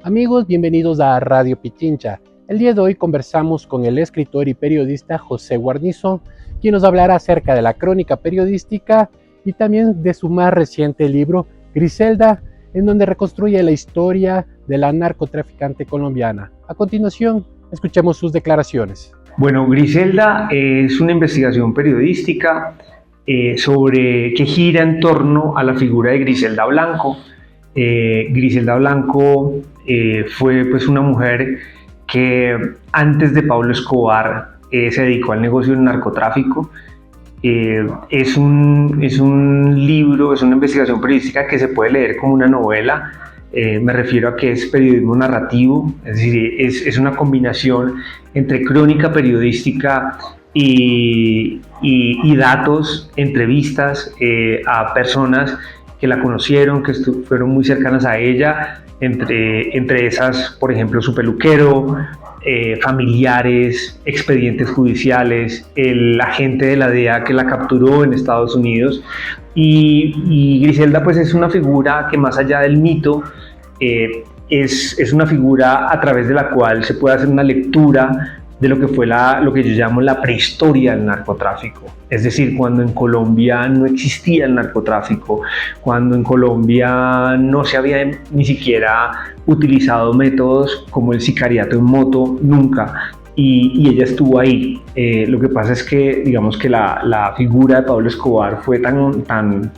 Amigos, bienvenidos a Radio Pichincha. El día de hoy conversamos con el escritor y periodista José Guarnizo, quien nos hablará acerca de la crónica periodística y también de su más reciente libro, Griselda, en donde reconstruye la historia de la narcotraficante colombiana. A continuación, escuchemos sus declaraciones. Bueno, Griselda es una investigación periodística que gira en torno a la figura de Griselda Blanco. Griselda Blanco fue pues una mujer que antes de Pablo Escobar se dedicó al negocio del narcotráfico. Es un libro, es una investigación periodística que se puede leer como una novela. Me refiero a que es periodismo narrativo, es decir, es una combinación entre crónica periodística y datos, entrevistas a personas que la conocieron, que fueron muy cercanas a ella, entre esas, por ejemplo, su peluquero, familiares, expedientes judiciales, el agente de la DEA que la capturó en Estados Unidos. Y Griselda pues es una figura que, más allá del mito, es una figura a través de la cual se puede hacer una lectura de lo que fue lo que yo llamo la prehistoria del narcotráfico. Es decir, cuando en Colombia no existía el narcotráfico, cuando en Colombia no se había ni siquiera utilizado métodos como el sicariato en moto, nunca. Y ella estuvo ahí. Lo que pasa es que, digamos que la figura de Pablo Escobar fue tan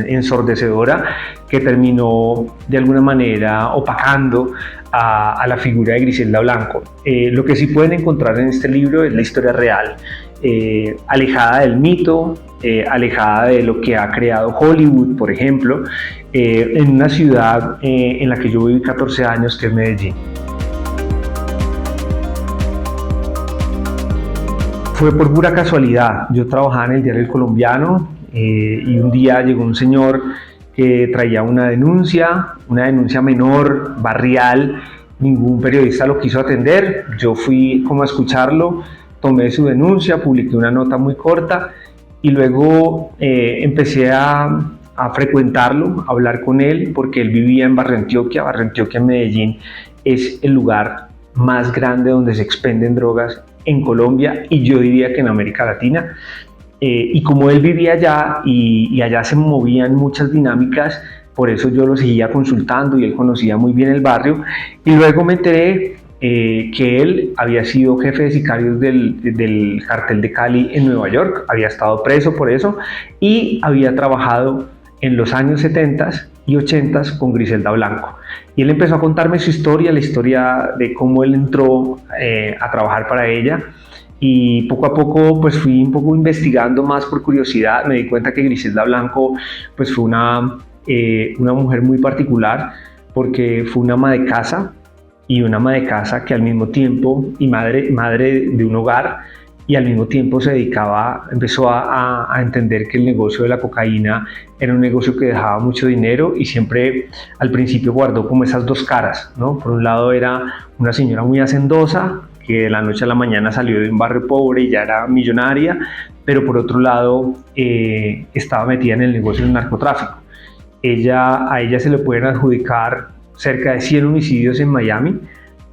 ensordecedora que terminó de alguna manera opacando a la figura de Griselda Blanco. Lo que sí pueden encontrar en este libro es la historia real, alejada del mito, alejada de lo que ha creado Hollywood, por ejemplo, en una ciudad en la que yo viví 14 años, que es Medellín. Fue por pura casualidad. Yo trabajaba en el diario El Colombiano y un día llegó un señor que traía una denuncia menor, barrial. Ningún periodista lo quiso atender. Yo fui como a escucharlo, tomé su denuncia, publiqué una nota muy corta y luego empecé a frecuentarlo, a hablar con él, porque él vivía en Barrio Antioquia. Barrio Antioquia, en Medellín, es el lugar más grande donde se expenden drogas en Colombia, y yo diría que en América Latina. Y como él vivía allá y allá se movían muchas dinámicas, por eso yo lo seguía consultando y él conocía muy bien el barrio. Y luego me enteré que él había sido jefe de sicarios del cartel de Cali en Nueva York, había estado preso por eso y había trabajado en los años 70 y 80 con Griselda Blanco. Y él empezó a contarme su historia, la historia de cómo él entró a trabajar para ella. Y poco a poco pues fui un poco investigando más por curiosidad. Me di cuenta que Griselda Blanco pues fue una mujer muy particular, porque fue una ama de casa, y una ama de casa que al mismo tiempo, y madre de un hogar, y al mismo tiempo empezó a entender que el negocio de la cocaína era un negocio que dejaba mucho dinero, y siempre al principio guardó como esas dos caras, ¿no? Por un lado era una señora muy hacendosa, que de la noche a la mañana salió de un barrio pobre y ya era millonaria, pero por otro lado estaba metida en el negocio del narcotráfico. A ella se le pueden adjudicar cerca de 100 homicidios en Miami,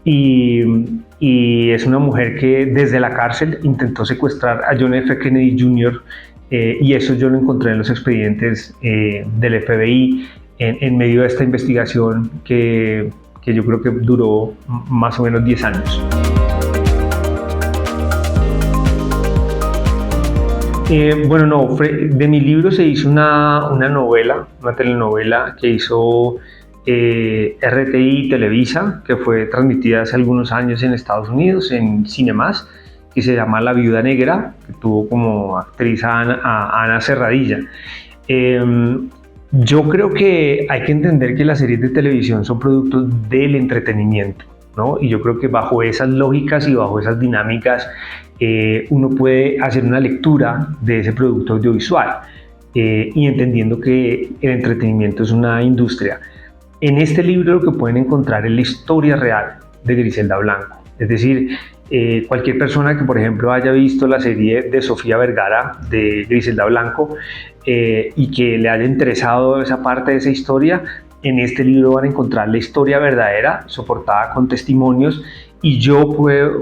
y es una mujer que desde la cárcel intentó secuestrar a John F. Kennedy Jr., y eso yo lo encontré en los expedientes del FBI en medio de esta investigación que yo creo que duró más o menos 10 años. De mi libro se hizo una novela, una telenovela que hizo RTI Televisa, que fue transmitida hace algunos años en Estados Unidos, en Cinemas, que se llama La Viuda Negra, que tuvo como actriz a Ana Serradilla. Yo creo que hay que entender que las series de televisión son productos del entretenimiento, ¿no? Y yo creo que bajo esas lógicas y bajo esas dinámicas uno puede hacer una lectura de ese producto audiovisual, y entendiendo que el entretenimiento es una industria. En este libro lo que pueden encontrar es la historia real de Griselda Blanco. Es decir, cualquier persona que, por ejemplo, haya visto la serie de Sofía Vergara de Griselda Blanco y que le haya interesado esa parte de esa historia, en este libro van a encontrar la historia verdadera, soportada con testimonios, y yo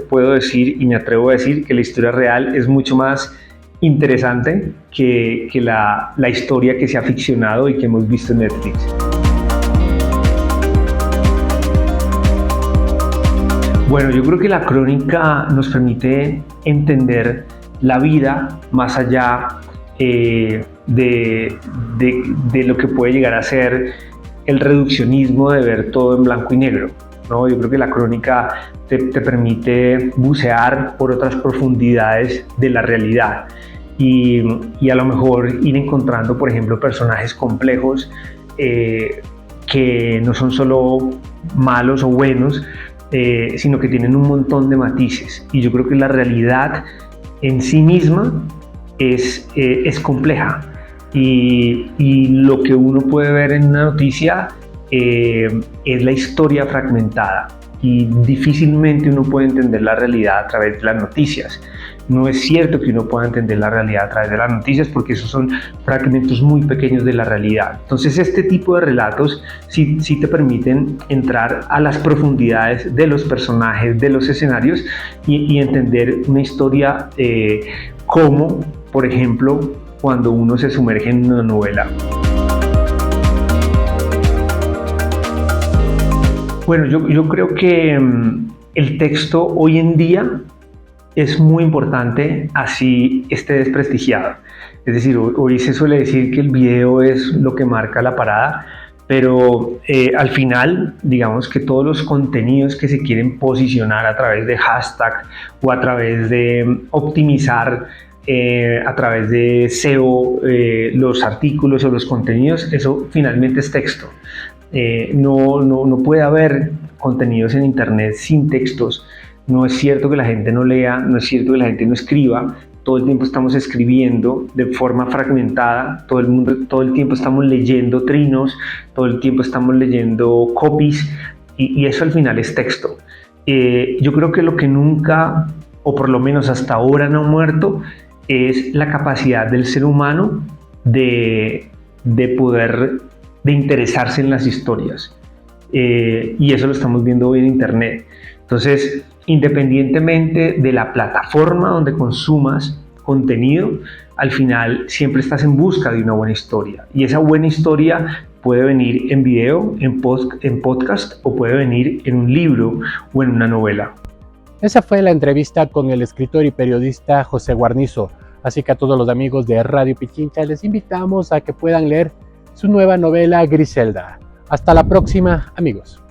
puedo decir, y me atrevo a decir, que la historia real es mucho más interesante que la historia que se ha ficcionado y que hemos visto en Netflix. Bueno, yo creo que la crónica nos permite entender la vida más allá de lo que puede llegar a ser el reduccionismo de ver todo en blanco y negro, ¿no? Yo creo que la crónica te permite bucear por otras profundidades de la realidad y a lo mejor ir encontrando, por ejemplo, personajes complejos que no son solo malos o buenos, sino que tienen un montón de matices. Y yo creo que la realidad en sí misma es compleja, y lo que uno puede ver en una noticia es la historia fragmentada, y difícilmente uno puede entender la realidad a través de las noticias. No es cierto que uno pueda entender la realidad a través de las noticias, porque esos son fragmentos muy pequeños de la realidad. Entonces este tipo de relatos sí te permiten entrar a las profundidades de los personajes, de los escenarios, y entender una historia como, por ejemplo, cuando uno se sumerge en una novela. Bueno, yo creo que el texto hoy en día es muy importante, así esté desprestigiado. Es decir, hoy se suele decir que el video es lo que marca la parada, pero al final, digamos que todos los contenidos que se quieren posicionar a través de hashtag o a través de optimizar, a través de SEO, los artículos o los contenidos, eso finalmente es texto. No puede haber contenidos en internet sin textos. No es cierto que la gente no lea, no es cierto que la gente no escriba. Todo el tiempo estamos escribiendo de forma fragmentada, todo el tiempo estamos leyendo trinos, todo el tiempo estamos leyendo copies, y eso al final es texto. Yo creo que lo que nunca, o por lo menos hasta ahora, no ha muerto es la capacidad del ser humano de interesarse en las historias, y eso lo estamos viendo hoy en internet. Entonces, independientemente de la plataforma donde consumas contenido, al final siempre estás en busca de una buena historia, y esa buena historia puede venir en video, en podcast, o puede venir en un libro o en una novela. Esa fue la entrevista con el escritor y periodista José Guarnizo, así que a todos los amigos de Radio Pichincha les invitamos a que puedan leer su nueva novela Griselda. Hasta la próxima, amigos.